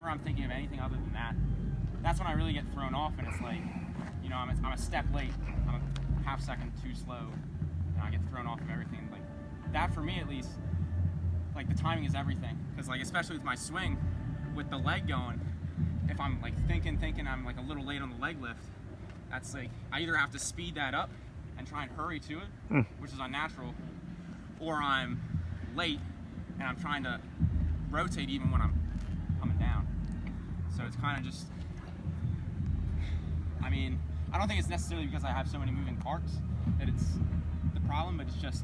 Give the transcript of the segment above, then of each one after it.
I'm thinking of anything other than that, that's when I really get thrown off, and it's like, you know, I'm a step late, I'm a half second too slow, and I get thrown off of everything. Like that, for me at least, like the timing is everything. Because like, especially with my swing, with the leg going, if I'm like thinking I'm like a little late on the leg lift, that's like, I either have to speed that up and try and hurry to it, which is unnatural, or I'm late and I'm trying to rotate even when I'm coming down. So it's kind of just, I mean, I don't think it's necessarily because I have so many moving parts that it's the problem, but it's just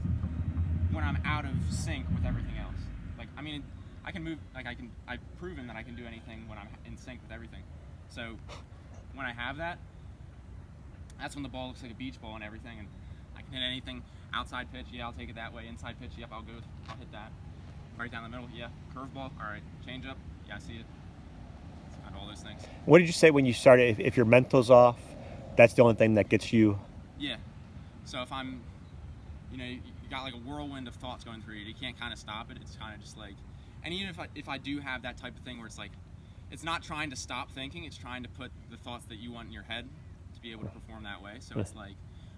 when I'm out of sync with everything else. Like, I mean, I can move, like I've proven that I can do anything when I'm in sync with everything. So when I have that, that's when the ball looks like a beach ball and everything, and I can hit anything. Outside pitch, yeah, I'll take it that way. Inside pitch, yep, I'll hit that. Right down the middle, yeah. Curveball, all right. Change up, yeah, I see it. It's kind of all those things. What did you say when you started? If your mental's off, that's the only thing that gets you. Yeah. So if I'm, you know, you got like a whirlwind of thoughts going through you, you can't kind of stop it. It's kind of just like, and even if I do have that type of thing where it's like, it's not trying to stop thinking, it's trying to put the thoughts that you want in your head to be able to perform that way. So it's like,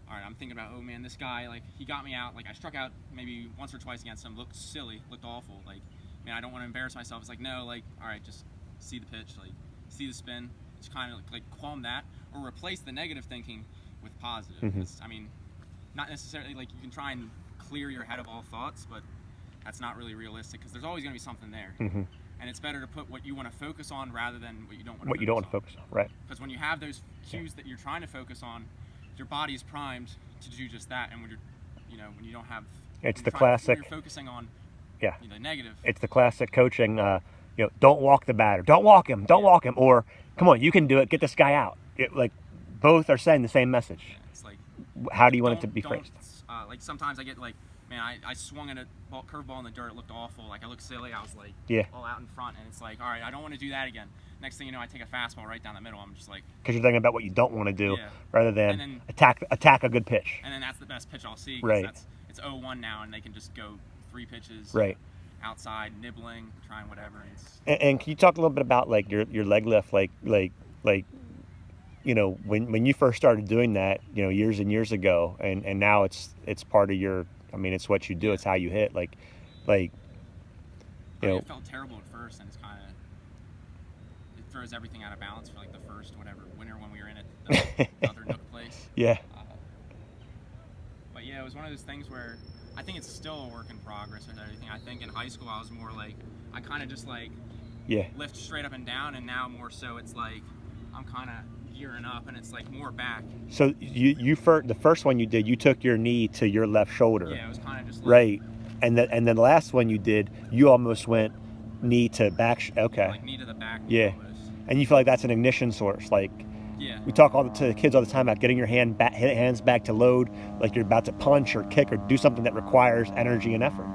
all right, I'm thinking about, oh man, this guy, like, he got me out. Like, I struck out maybe once or twice against him, looked silly, looked awful. Like, man, I don't want to embarrass myself. It's like, no, like, all right, just see the pitch, like, see the spin. Just kind of like calm that, or replace the negative thinking with positive. I mean, not necessarily like you can try and clear your head of all thoughts, but that's not really realistic because there's always going to be something there. And it's better to put what you want to focus on rather than what you don't want to What you don't want to focus on, right? Because when you have those cues that you're trying to focus on, your body is primed to do just that. And when you're, you know, when you don't have, it's the classic. When you're focusing on, yeah, you know, negative. It's the classic coaching. You know, don't walk the batter. Don't walk him. Don't walk him. Or come on, you can do it. Get this guy out. Like both are saying the same message. Yeah, it's like, how do you want it to be phrased? Like sometimes I get like, man, I swung at a curveball in the dirt. It looked awful. Like I looked silly. I was like, all out in front, and it's like, all right, I don't want to do that again. Next thing you know, I take a fastball right down the middle. I'm just like, because you're thinking about what you don't want to do, rather than then, attack a good pitch. And then that's the best pitch I'll see. Right. It's 0-1 now, and they can just go 3 pitches. Right. Outside, nibbling, trying whatever. And can you talk a little bit about like your leg lift, like you know, when you first started doing that, you know, years and years ago, and now it's part of your. I mean, it's what you do. It's how you hit. Like, you know. It felt terrible at first, and it's kind of, it throws everything out of balance for like the first winter when we were in it, the other Nook place. Yeah. But yeah, it was one of those things where I think it's still a work in progress and everything. I think in high school I was more like, I kind of just like lift straight up and down, and now more so it's like I'm kind of gearing up, and it's like more back. So the first one you did, you took your knee to your left shoulder. Yeah, it was kind of just like, right, and then the last one you did, you almost went knee to back. Okay. Like knee to the back. Yeah, almost. And you feel like that's an ignition source, like. Yeah. We talk to the kids all the time about getting your hands back to load, like you're about to punch or kick or do something that requires energy and effort.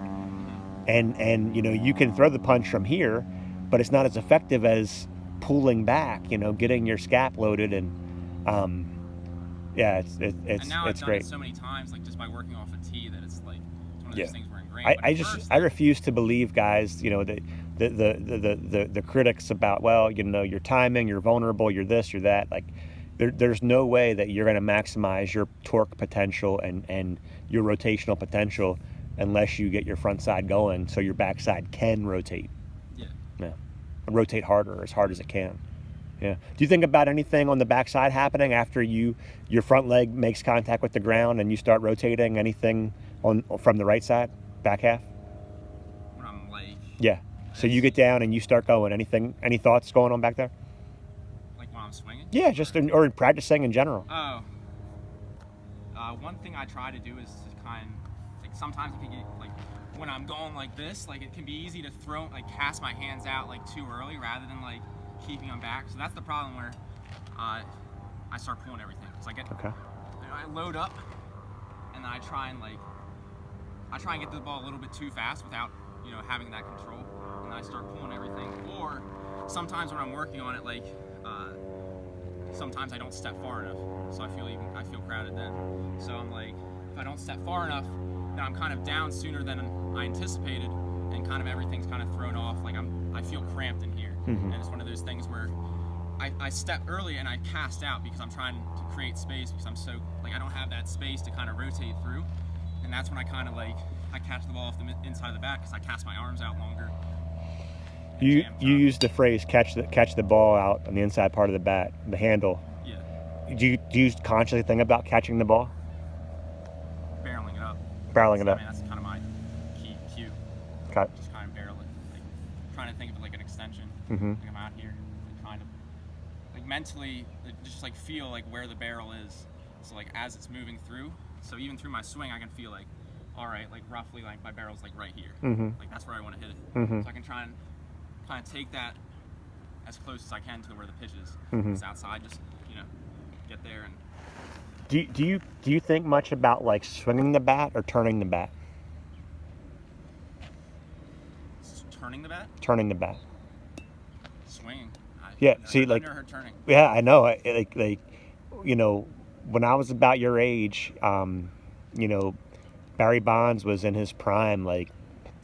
And you know, you can throw the punch from here, but it's not as effective as pulling back. You know, getting your scap loaded and it's and now I've done great. It so many times, like just by working off a tee, that it's like it's one of those things we're ingrained. I refuse to believe, guys. You know, the critics about, well, you know, your timing, you're vulnerable, you're this, you're that. Like, there's no way that you're going to maximize your torque potential and your rotational potential unless you get your front side going, so your backside can rotate. Yeah. Rotate harder, as hard as it can. Yeah. Do you think about anything on the backside happening after your front leg makes contact with the ground and you start rotating? Anything from the right side, back half? When I'm like. Yeah. So you get down and you start going. Any thoughts going on back there? Like when I'm swinging? Yeah, just or practicing in general. Oh. One thing I try to do is to like sometimes it can get like when I'm going like this, like it can be easy to cast my hands out like too early rather than like keeping them back. So that's the problem where I start pulling everything. So I load up and then I try and get to the ball a little bit too fast without, you know, having that control. And I start pulling everything. Or sometimes when I'm working on it, like sometimes I don't step far enough, so I feel crowded then. So I'm like, if I don't step far enough, then I'm kind of down sooner than I anticipated, and kind of everything's kind of thrown off. Like I feel cramped in here. Mhm. And it's one of those things where I step early and I cast out because I'm trying to create space, because I'm so, like, I don't have that space to kind of rotate through. And that's when I kind of, like, I catch the ball off the inside of the bat because I cast my arms out longer. and You jam you drop. use the phrase catch the ball out on the inside part of the bat, the handle. Yeah, Do you consciously think about catching the ball, barreling it up. barreling it I up? mean, that's kind of my key cue. Got, Just kind of barrel it, like trying to think of it like an extension. Mhm. Like I'm out here, like kind of, like mentally, like, just like feel like where the barrel is. So like as it's moving through, so even through my swing, I can feel like, all right, like roughly like my barrel's like right here. Mhm. Like that's where I want to hit it. Mhm. So I can try and kind of take that as close as I can to where the pitch is. Mhm. It's outside, just get there and. Do you think much about like swinging the bat or turning the bat? Turning the bat, Turning the bat. swinging. Yeah, I've see, like- never heard turning. Yeah, I know. Like, when I was about your age, Barry Bonds was in his prime, like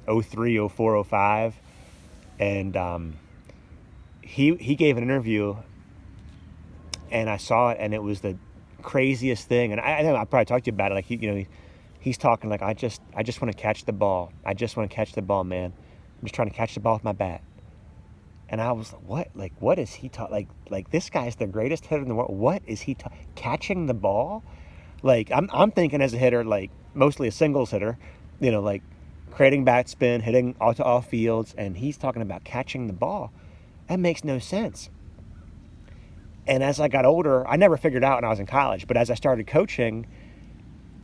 03, 04, 05, and he gave an interview, and I saw it, and it was the craziest thing. And I know I probably talked to you about it. Like he's talking like I just want to catch the ball. I just want to catch the ball, man. I'm just trying to catch the ball with my bat. And I was like, what is he talking? Like this guy's the greatest hitter in the world. What is he catching the ball? Like I'm thinking as a hitter, like mostly a singles hitter, like creating bat spin, hitting to all fields, and he's talking about catching the ball. That makes no sense. And as I got older, I never figured out when I was in college, but as I started coaching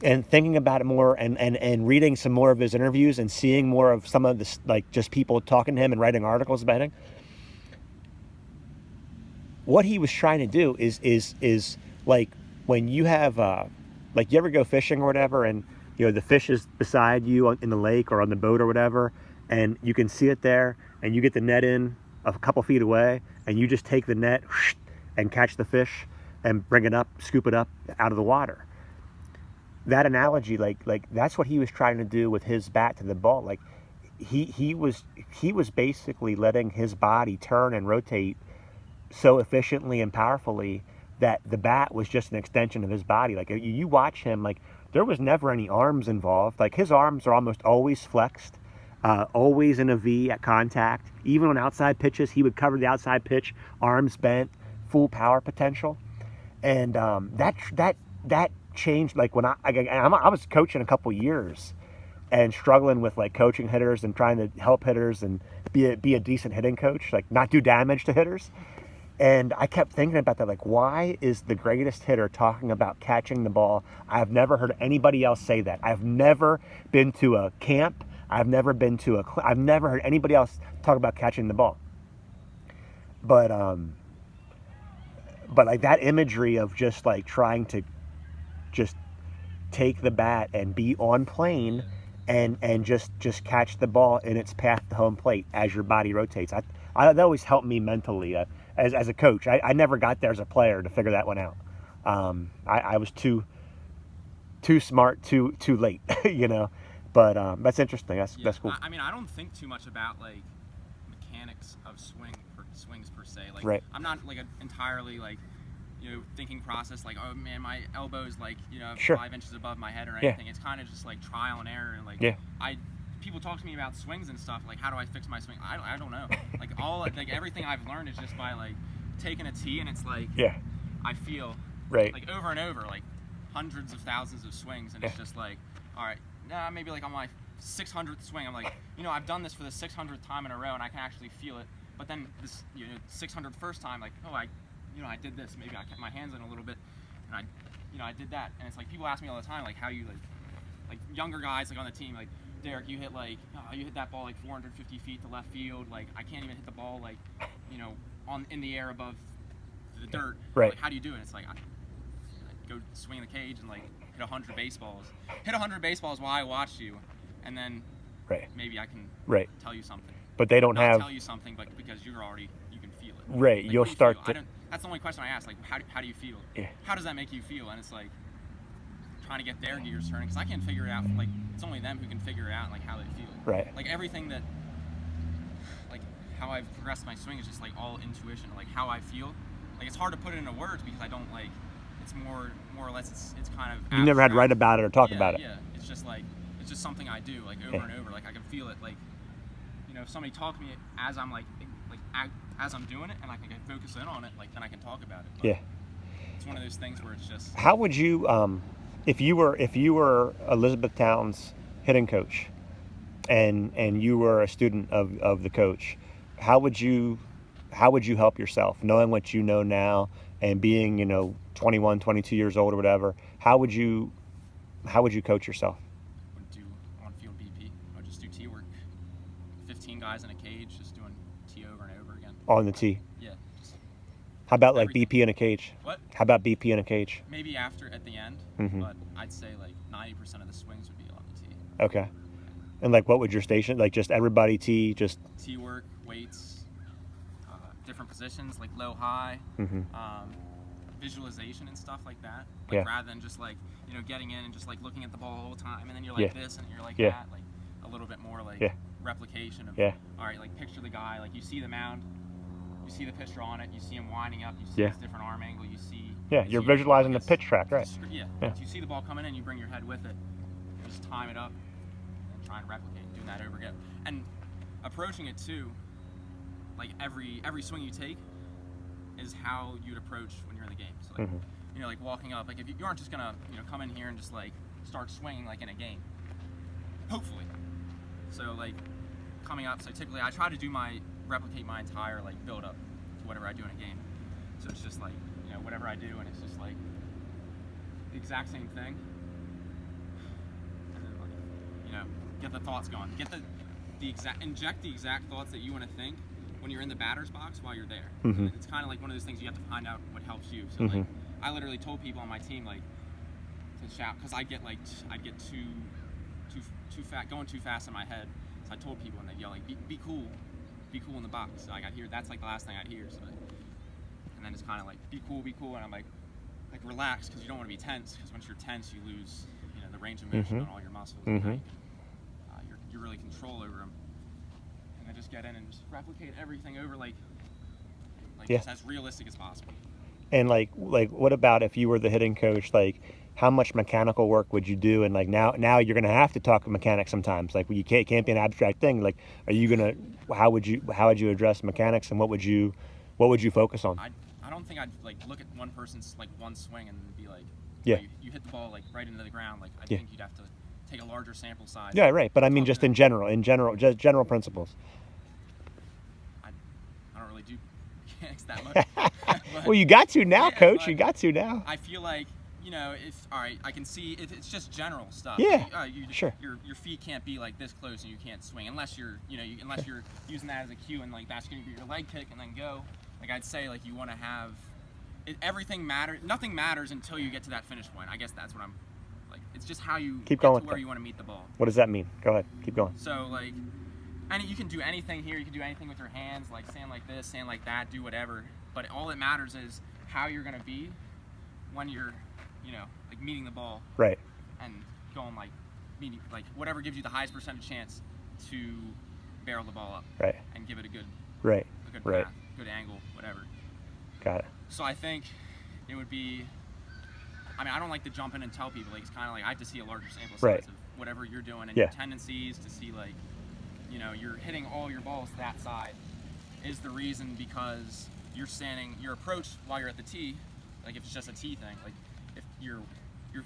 and thinking about it more and reading some more of his interviews and seeing more of some of this, like just people talking to him and writing articles about him, what he was trying to do is like when you have like you ever go fishing or whatever, and the fish is beside you in the lake or on the boat or whatever, and you can see it there, and you get the net in a couple feet away, and you just take the net and catch the fish and bring it up, scoop it up out of the water. That analogy, like that's what he was trying to do with his bat to the ball. Like he was basically letting his body turn and rotate so efficiently and powerfully that the bat was just an extension of his body. Like you watch him, like there was never any arms involved. Like his arms are almost always flexed, always in a V at contact. Even on outside pitches, he would cover the outside pitch, arms bent, full power potential. And that changed. Like when I was coaching a couple years and struggling with like coaching hitters and trying to help hitters and be a decent hitting coach, like not do damage to hitters. And I kept thinking about that, like, why is the greatest hitter talking about catching the ball? I've never heard anybody else say that. I've never been to a camp. I've never heard anybody else talk about catching the ball. But like that imagery of just like trying to just take the bat and be on plane and just catch the ball in its path to home plate as your body rotates. That always helped me mentally. As a coach, I never got there as a player to figure that one out. I was too smart, too late, But that's interesting. That's cool. I mean, I don't think too much about like mechanics of swings per se. Like, Right. I'm not like entirely like thinking process like, oh man, my elbow's like Sure. 5 inches above my head or Yeah. anything. It's kind of just like trial and error and like Yeah. People talk to me about swings and stuff, like how do I fix my swing? I don't know. Like everything I've learned is just by like taking a tee, and it's like Yeah. I feel Right. like over and over, like hundreds of thousands of swings, and it's Yeah. just like, all right, maybe like on my 600th swing, I'm like, I've done this for the 600th time in a row, and I can actually feel it. But then this 600th first time, like, oh, I did this. Maybe I kept my hands in a little bit, and I did that. And it's like people ask me all the time, like how you like younger guys like on the team, like, Derek, you hit that ball like 450 feet to left field. Like I can't even hit the ball like, in the air above the dirt. Right. Like how do you do it? It's like I go swing in the cage and like hit 100 baseballs. Hit 100 baseballs while I watch you, and then Right. maybe I can Right. tell you something. But they don't Not have. tell you something, but because you can feel it. Right. Like, You'll what do you start feel? to. That's the only question I ask. Like how do you feel? Yeah. How does that make you feel? And it's like trying to get their gears turning because I can't figure it out. Like it's only them who can figure it out, like how they feel. Right. Like everything that, like how I've progressed my swing is just like all intuition, like how I feel. Like it's hard to put it into words because I don't like. It's more or less. It's kind of. You never had to write abstract. about it or talk Yeah, about it. Yeah, it's just like it's just something I do like over and over. Like I can feel it. Like if somebody talks to me as I'm as I'm doing it, and I can focus in on it, like then I can talk about it. But Yeah. it's one of those things where it's just. How would you, if you were Elizabethtown's hitting coach, and you were a student of the coach, how would you help yourself, knowing what you know now and being 21, 22 years old or whatever? How would you coach yourself? Would do on-field BP. I would just do tee work. 15 guys in a cage, just doing tee over and over again. On the tee. Yeah. Just How about like everything. BP in a cage? What? How about BP in a cage? Maybe after at the end, Mhm. but I'd say like 90% of the swings would be on the tee. Okay. And like, what would your station, like just everybody tee, just? Tee work, weights, different positions like low, high, Mhm. visualization and stuff like that. Like Yeah. rather than just like getting in and just like looking at the ball the whole time, and then you're Yeah. like this and you're like Yeah. that. Like a little bit more like Yeah. replication of. Yeah. All right, like picture the guy. Like you see the mound, you see the pitcher on it, you see him winding up, you see Yeah. his different arm angle, you see. Yeah, you you're see visualizing the it's- pitch track, right? Yeah. Yeah. You see the ball coming in, you bring your head with it, you just time it up, and try and replicate, doing that over again, and approaching it too. Like every swing you take is how you'd approach when you're in the game. So like, Mhm. like walking up, like if you aren't just gonna come in here and just like start swinging like in a game. Hopefully. So like coming up, so typically I try to replicate my entire like build up to whatever I do in a game. So it's just like whatever I do, and it's just like the exact same thing. And then like get the thoughts going, get inject the exact thoughts that you want to think when you're in the batter's box while you're there. Mhm. It's kind of like one of those things you have to find out what helps you. So Mhm. like I literally told people on my team like to shout because I'd get too fat, going too fast in my head. So I told people and they'd yell like be cool in the box. So like I'd hear that's like the last thing I'd hear. So and then it's kind of like be cool, and I'm like relax because you don't want to be tense because once you're tense you lose the range of motion Mhm. on all your muscles. Mhm. And you really control over them. And then just get in and just replicate everything over like Yeah. just as realistic as possible. And like what about if you were the hitting coach? Like, how much mechanical work would you do? And like now you're gonna have to talk mechanics sometimes. Like you can't be an abstract thing. Like, are you gonna? How would you address mechanics, and what would you focus on? I don't think I'd like look at one person's like one swing and be like, Yeah. you hit the ball like right into the ground. Like I Yeah. think you'd have to take a larger sample size. Yeah, right. But I mean, Talk just to- in general, just general principles. I don't really do mechanics that much. But Well, you got to now, Yeah, coach. but- You got to now. I feel like if all right, I can see if it's just general stuff. Yeah, You, sure. Your feet can't be like this close and you can't swing unless you're unless you're using that as a cue and like that's going to be your leg kick and then go. Like I'd say like you want to have everything matters. Nothing matters until you get to that finish point. I guess that's what I'm like. It's just how you Keep get going to with where that. you want to meet the ball. What does that mean? Go ahead. Keep going. So like, you can do anything here. You can do anything with your hands, like stand like this, stand like that, do whatever. But all that matters is how you're gonna be when you're, like meeting the ball Right. and going like whatever gives you the highest percentage chance to barrel the ball up Right. and give it a good Right. path, Right. good angle, whatever. Got it. So I think it would be. I mean, I don't like to jump in and tell people. Like it's kind of like I have to see a larger sample size Right. of whatever you're doing and Yeah. your tendencies to see like, you're hitting all your balls that side is the reason because you're standing your approach while you're at the tee. Like if it's just a tee thing, like if you're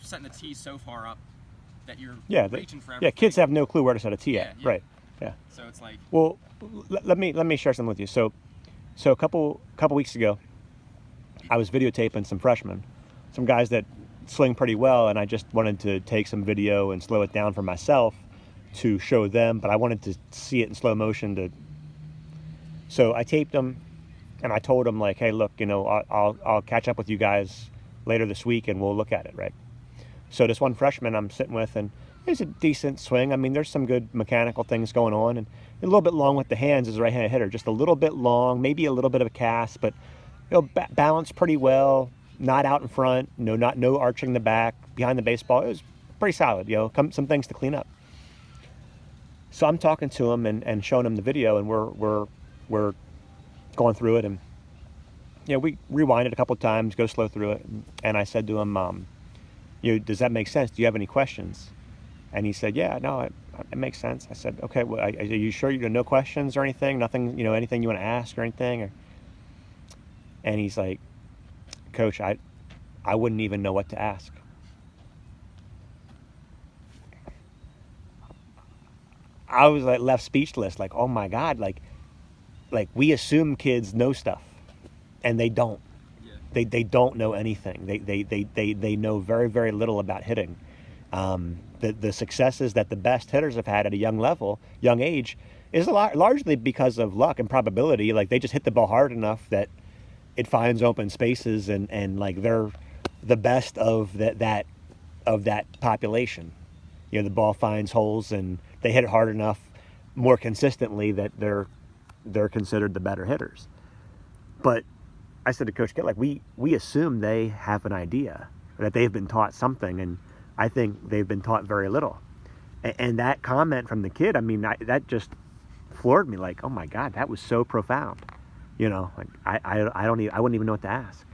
setting the tee so far up that you're reaching for everything. Yeah, kids have no clue where to set a tee at. Yeah, yeah. Right. Yeah. So it's like Well, let me share something with you. So a couple weeks ago, I was videotaping some freshmen, some guys that swing pretty well, and I just wanted to take some video and slow it down for myself to show them, but I wanted to see it in slow motion. So I taped them, and I told them like, hey, look, I'll catch up with you guys later this week, and we'll look at it, right? So this one freshman I'm sitting with, and it's a decent swing. I mean, there's some good mechanical things going on, and a little bit long with the hands as a right-handed hitter, just a little bit long, maybe a little bit of a cast, but balanced pretty well, not out in front, no arching the back, behind the baseball. It was pretty solid, some things to clean up. So I'm talking to him and showing him the video, and we're we're going through it, and we rewind it a couple of times, go slow through it, and I said to him, does that make sense? Do you have any questions? And he said, yeah, no, it makes sense. I said, okay, well, are you sure you have no questions or anything? Nothing, anything you want to ask or anything? And he's like, Coach, I wouldn't even know what to ask. I was like left speechless, like, oh my God, like we assume kids know stuff, and they don't. Yeah. They don't know anything. They know very, very little about hitting. The successes that the best hitters have had at a young age, is largely because of luck and probability. Like, they just hit the ball hard enough that it finds open spaces, and like they're the best of that population. The ball finds holes, and they hit it hard enough more consistently that they're considered the better hitters. But I said to Coach Kitt, like, we assume they have an idea, that they've been taught something, and I think they've been taught very little. And that comment from the kid, I mean, that just floored me. Like, oh my God, that was so profound. Like, I wouldn't even know what to ask.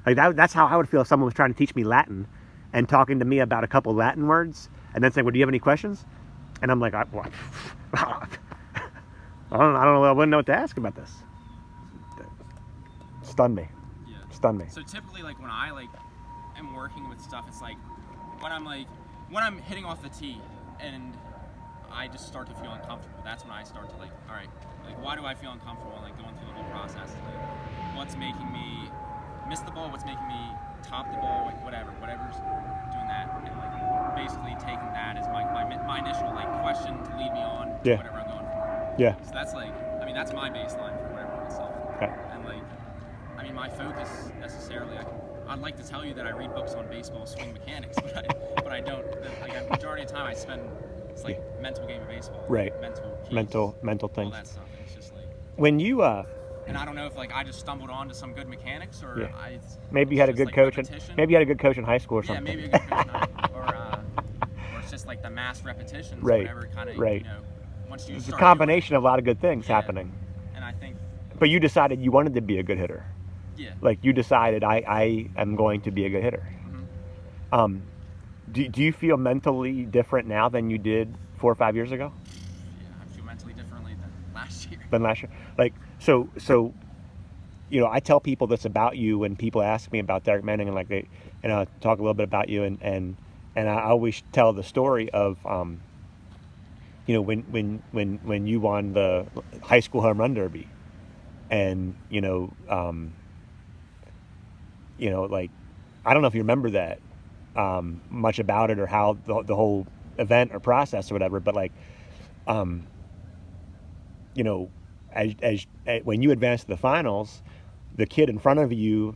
Like, that's how I would feel if someone was trying to teach me Latin and talking to me about a couple Latin words and then saying, well, do you have any questions? And I'm like, I don't know. I wouldn't know what to ask about this. Stunned me. Yeah. Stunned me. So typically, like, when I am working with stuff, it's like when I'm hitting off the tee and I just start to feel uncomfortable. That's when I start to all right, why do I feel uncomfortable? And going through the whole process, what's making me miss the ball? What's making me top the ball? Whatever's doing that, and basically taking that as my initial question to lead me on to whatever I'm going for. Yeah. So that's that's my baseline for whatever itself. Okay. And my focus necessarily, I'd like to tell you that I read books on baseball swing mechanics, but I don't. The majority of the time I spend, it's mental game of baseball. Right. Mental things. All that stuff. And it's just when you and I don't know if I just stumbled onto some good mechanics, or maybe you had a good coach. Maybe you had a good coach in high school or something. Yeah, maybe a good coach in high school, or it's just the mass repetitions. Right. Whatever kind of once you. It's a combination of a lot of good things happening. And I think. But you decided you wanted to be a good hitter. Yeah. Like, you decided I am going to be a good hitter. Mm-hmm. Do you feel mentally different now than you did 4 or 5 years ago? Yeah, I feel mentally differently than last year. Like, so I tell people this about you when people ask me about Derek Manning, and I talk a little bit about you, and I always tell the story of when you won the high school home run derby, and I don't know if you remember that much about it, or how the whole event or process or whatever, but as when you advanced to the finals, the kid in front of you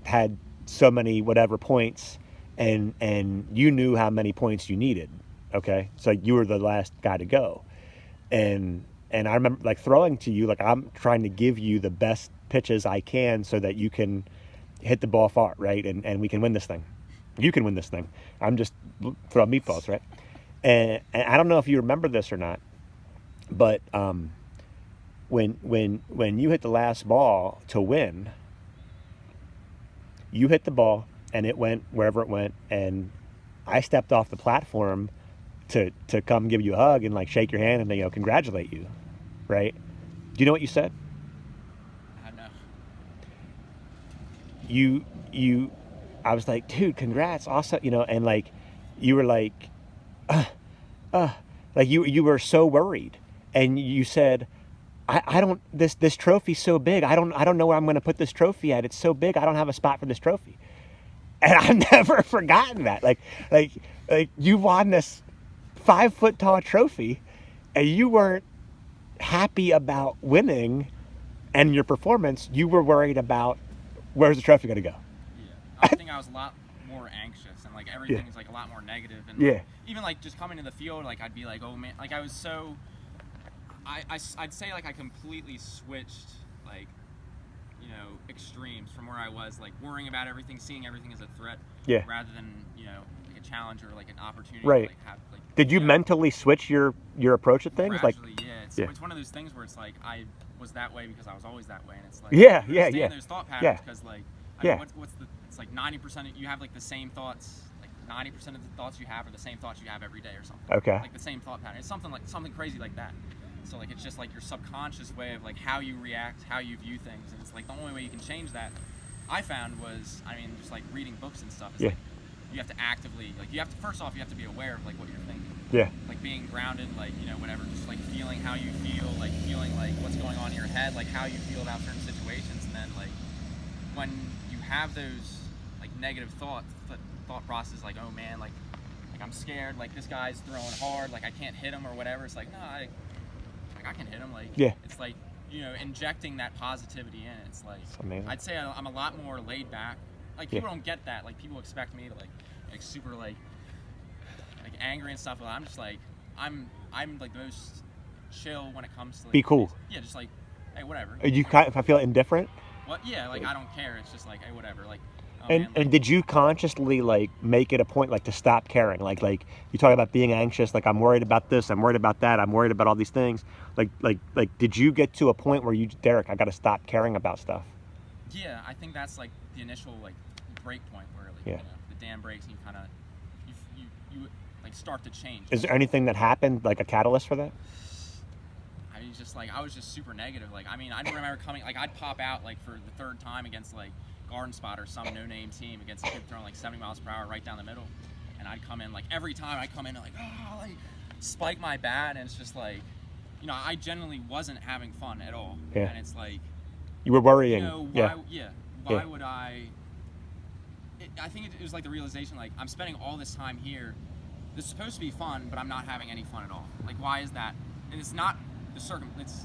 had so many whatever points, and you knew how many points you needed. Okay, so you were the last guy to go, and I remember throwing to you, I'm trying to give you the best pitches I can so that you can hit the ball far, right? And we can win this thing. You can win this thing. I'm just throwing meatballs, right? And I don't know if you remember this or not, but when you hit the last ball to win, you hit the ball and it went wherever it went, and I stepped off the platform to come give you a hug and shake your hand and congratulate you, right? Do you know what you said? I know. I was like, dude, congrats, awesome, and you were you were so worried, and you said, I don't, this trophy's so big, I don't know where I'm going to put this trophy at. It's so big, I don't have a spot for this trophy. And I've never forgotten that. Like you won this 5-foot tall trophy, and you weren't happy about winning and your performance. You were worried about, where's the trophy going to go? Yeah, I think I was a lot more anxious, and everything is a lot more negative. And even just coming to the field, I'd be oh man, I was so. I'd say I completely switched extremes from where I was worrying about everything, seeing everything as a threat, rather than a challenge or an opportunity. Right. To have, did you mentally switch your approach at things? Gradually, yeah. Yeah. it's one of those things where it's like I was that way because I was always that way, and it's like Yeah, you yeah, stay yeah. in those thought patterns Yeah. because like Yeah. what's the it's like 90% you have like the same thoughts, like 90% of the thoughts you have are the same thoughts you have every day or something. Okay. Like the same thought pattern. It's something crazy like that. So like it's just like your subconscious way of like how you react, how you view things, and it's like the only way you can change that I found was, I mean, just like reading books and stuff. It's Yeah. like you have to actively, like you have to, first off, you have to be aware of like what you're thinking. Yeah. Like being grounded, like, you know, whatever, just like feeling how you feel, like feeling like what's going on in your head, like how you feel about certain situations. And then like when you have those like negative thought process, like, oh man, like I'm scared, like this guy's throwing hard, like I can't hit him or whatever. It's like, no, I can hit him. Like, Yeah. it's like, you know, injecting that positivity in. It's like, It's amazing. I'd say I'm a lot more laid back. Like people don't get that. Like people expect me to like super like angry and stuff. But I'm just like I'm like the most chill when it comes to like, Be cool. Yeah, just like, hey, whatever. You kind of, if I feel indifferent. What? Yeah, like I don't care. It's just like, hey, whatever. Like, oh, And man, like, and did you consciously like make it a point like to stop caring? Like you talk about being anxious, like I'm worried about this, I'm worried about that, I'm worried about all these things. Like did you get to a point where you, Derek, I got to stop caring about stuff? yeah, I think that's like the initial like break point where like Yeah. you know, the dam breaks and you kind of you like start to change. Is there anything that happened like a catalyst for that? I mean, just like I was just super negative. Like, I mean, I remember coming, like I'd pop out like for the third time against like Garden Spot or some no-name team against a kid throwing like 70 miles per hour right down the middle, and I'd come in like every time I come in like, oh, like spike my bat, and it's just like, you know, I generally wasn't having fun at all. Yeah. And it's like, You were worrying. you know, Yeah. why Yeah. would I? I think it was like the realization, like I'm spending all this time here. This is supposed to be fun, but I'm not having any fun at all. Like, why is that? And it's not the circumstance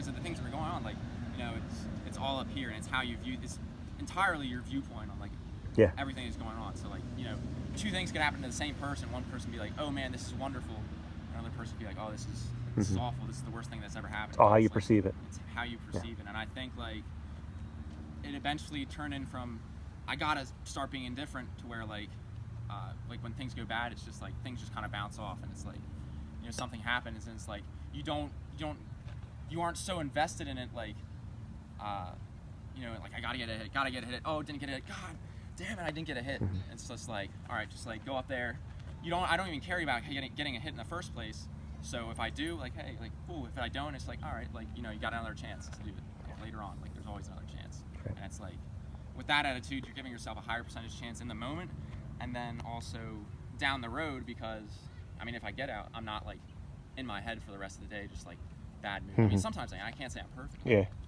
of the things that are going on. Like, you know, it's all up here, and it's how you view this, entirely your viewpoint on like Yeah. everything that's going on. So like, you know, two things could happen to the same person. One person be like, oh man, this is wonderful. Another person be like, oh, this is awful. This is the worst thing that's ever happened. It's all how you It's like, perceive it. It's how you perceive it. And I think like it eventually turned in from I gotta start being indifferent to where like when things go bad, it's just like things just kind of bounce off, and it's like, you know, something happens and it's like you aren't so invested in it, like you know, like I gotta get a hit, oh, didn't get a hit, god damn it, I didn't get a hit. It's just like, all right, just like go up there. I don't even care about getting a hit in the first place. So if I do, like, hey, like, cool. If I don't, it's like, all right, like, you know, you got another chance to do it like, later on. Like, there's always another chance. Right. And it's like, with that attitude, you're giving yourself a higher percentage chance in the moment, and then also down the road, because, I mean, if I get out, I'm not like in my head for the rest of the day, just like bad mood. I mean, sometimes I can't say I'm perfect. Yeah.